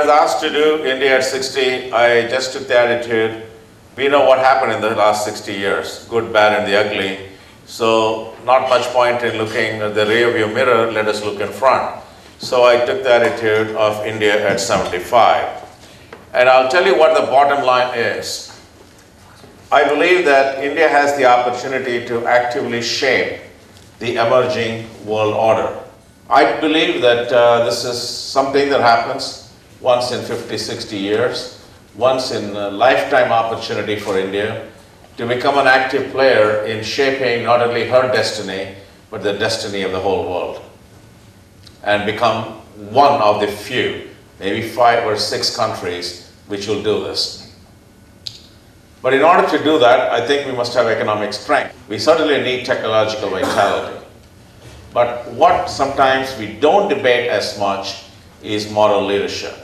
was asked to do India at 60, I just took the attitude, we know what happened in the last 60 years, good, bad, and the ugly. So not much point in looking at the rearview mirror, let us look in front. So I took the attitude of India at 75. And I'll tell you what the bottom line is. I believe that India has the opportunity to actively shape the emerging world order. I believe that this is something that happens once in 50, 60 years, once in a lifetime opportunity for India to become an active player in shaping not only her destiny, but the destiny of the whole world, and become one of the few, maybe 5 or 6 countries which will do this. But in order to do that, I think we must have economic strength. We certainly need technological vitality. But what sometimes we don't debate as much is moral leadership.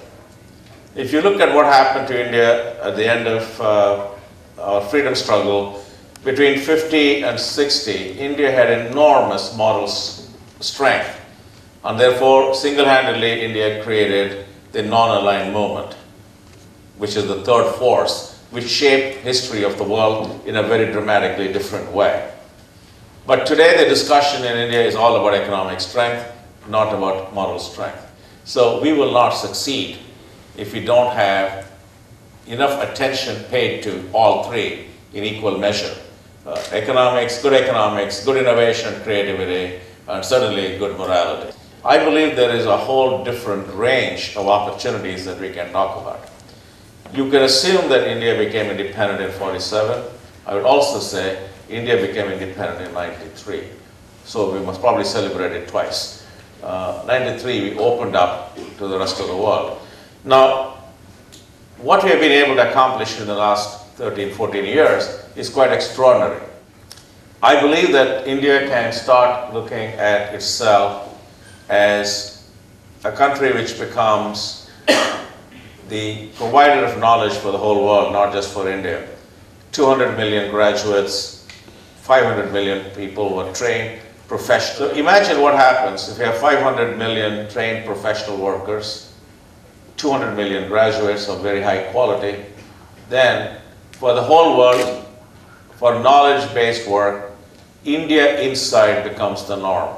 If you look at what happened to India at the end of our freedom struggle, between 50 and 60, India had enormous moral strength. And therefore, single-handedly, India created the non-aligned movement, which is the third force, which shaped history of the world in a very dramatically different way. But today, the discussion in India is all about economic strength, not about moral strength. So we will not succeed if we don't have enough attention paid to all three in equal measure. Economics, good innovation, creativity, and certainly good morality. I believe there is a whole different range of opportunities that we can talk about. You can assume that India became independent in 47. I would also say India became independent in 93. So we must probably celebrate it twice. 93, we opened up to the rest of the world. Now, what we have been able to accomplish in the last 13, 14 years is quite extraordinary. I believe that India can start looking at itself as a country which becomes the provider of knowledge for the whole world, not just for India. 200 million graduates, 500 million people were trained professional. So imagine what happens if you have 500 million trained professional workers, 200 million graduates of very high quality, then for the whole world, for knowledge-based work, India inside becomes the norm.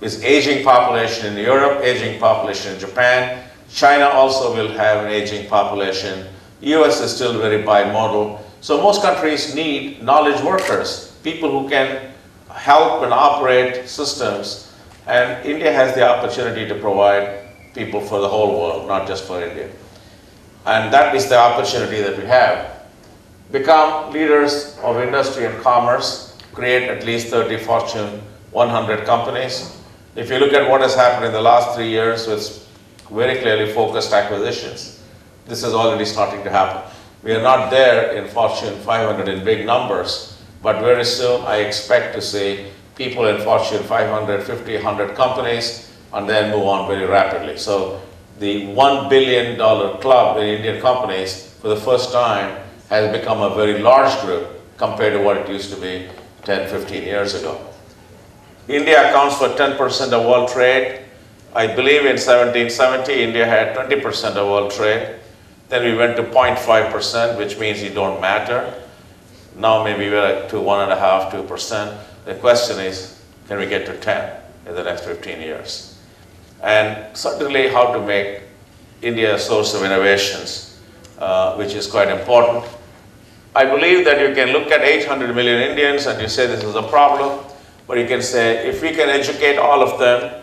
With aging population in Europe, aging population in Japan, China also will have an aging population. US is still very bimodal. So most countries need knowledge workers, people who can help and operate systems. And India has the opportunity to provide people for the whole world, not just for India. And that is the opportunity that we have. Become leaders of industry and commerce, create at least 30 Fortune 100 companies. If you look at what has happened in the last 3 years with very clearly focused acquisitions, this is already starting to happen. We are not there in Fortune 500 in big numbers, but very soon I expect to see people in Fortune 500, 50, 100 companies, and then move on very rapidly. So the $1 billion club in Indian companies for the first time has become a very large group compared to what it used to be 10, 15 years ago. India accounts for 10% of world trade. I believe in 1770, India had 20% of world trade. Then we went to 0.5%, which means you don't matter. Now maybe we're at 1.5%, 2%. The question is, can we get to 10 in the next 15 years? And certainly how to make India a source of innovations, which is quite important. I believe that you can look at 800 million Indians and you say this is a problem, but you can say if we can educate all of them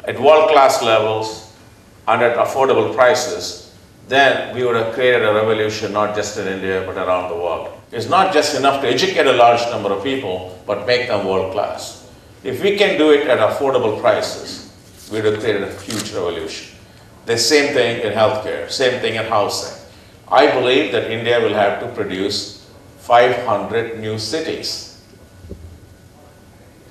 at world-class levels and at affordable prices, then we would have created a revolution not just in India but around the world. It's not just enough to educate a large number of people, but make them world-class. If we can do it at affordable prices, we would have created a huge revolution. The same thing in healthcare, same thing in housing. I believe that India will have to produce 500 new cities.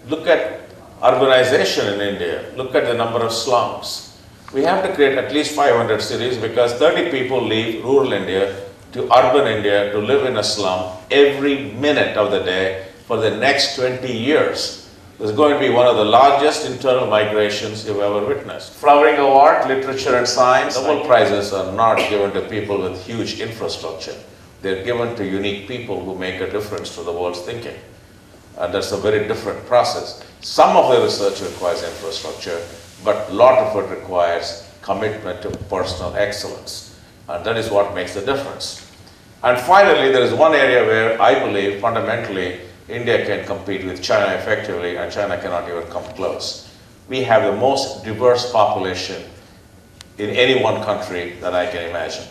Look at urbanization in India. Look at the number of slums. We have to create at least 500 cities because 30 people leave rural India to urban India to live in a slum every minute of the day for the next 20 years. is going to be one of the largest internal migrations you've ever witnessed. Flowering of art, literature and science, Nobel Prizes are not given to people with huge infrastructure. They're given to unique people who make a difference to the world's thinking. And that's a very different process. Some of the research requires infrastructure, but a lot of it requires commitment to personal excellence. And that is what makes the difference. And finally, there is one area where I believe fundamentally India can compete with China effectively, and China cannot even come close. We have the most diverse population in any one country that I can imagine.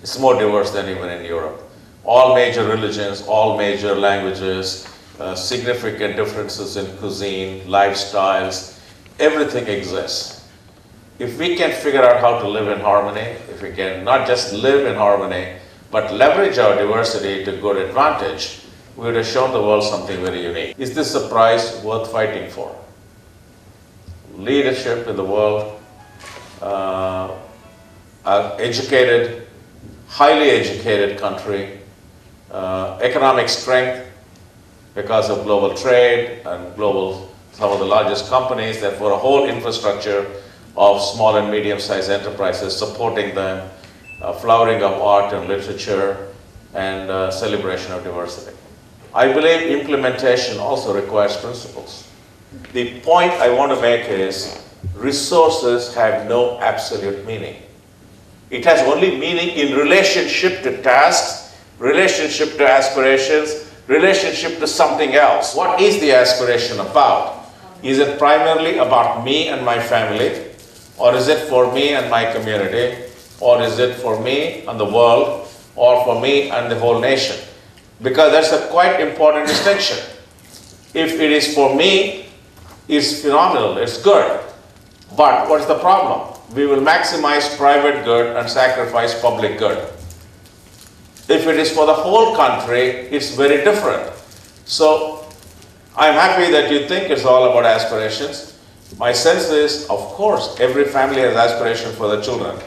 It's more diverse than even in Europe. All major religions, all major languages, significant differences in cuisine, lifestyles, everything exists. If we can figure out how to live in harmony, if we can not just live in harmony, but leverage our diversity to good advantage, we would have shown the world something very unique. Is this a prize worth fighting for? Leadership in the world, educated, highly educated country, economic strength because of global trade and some of the largest companies, therefore a whole infrastructure of small and medium-sized enterprises supporting them, flowering of art and literature, and celebration of diversity. I believe implementation also requires principles. The point I want to make is resources have no absolute meaning. It has only meaning in relationship to tasks, relationship to aspirations, relationship to something else. What is the aspiration about? Is it primarily about me and my family? Or is it for me and my community? Or is it for me and the world? Or for me and the whole nation? Because that's a quite important distinction. If it is for me, it's phenomenal, it's good. But what's the problem? We will maximize private good and sacrifice public good. If it is for the whole country, it's very different. So I'm happy that you think it's all about aspirations. My sense is, of course, every family has aspirations for the children.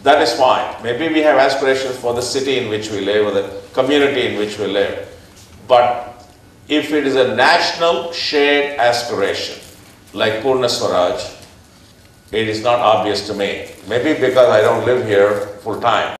That is fine. Maybe we have aspirations for the city in which we live or the community in which we live. But if it is a national shared aspiration, like Purna Swaraj, it is not obvious to me. Maybe because I don't live here full time.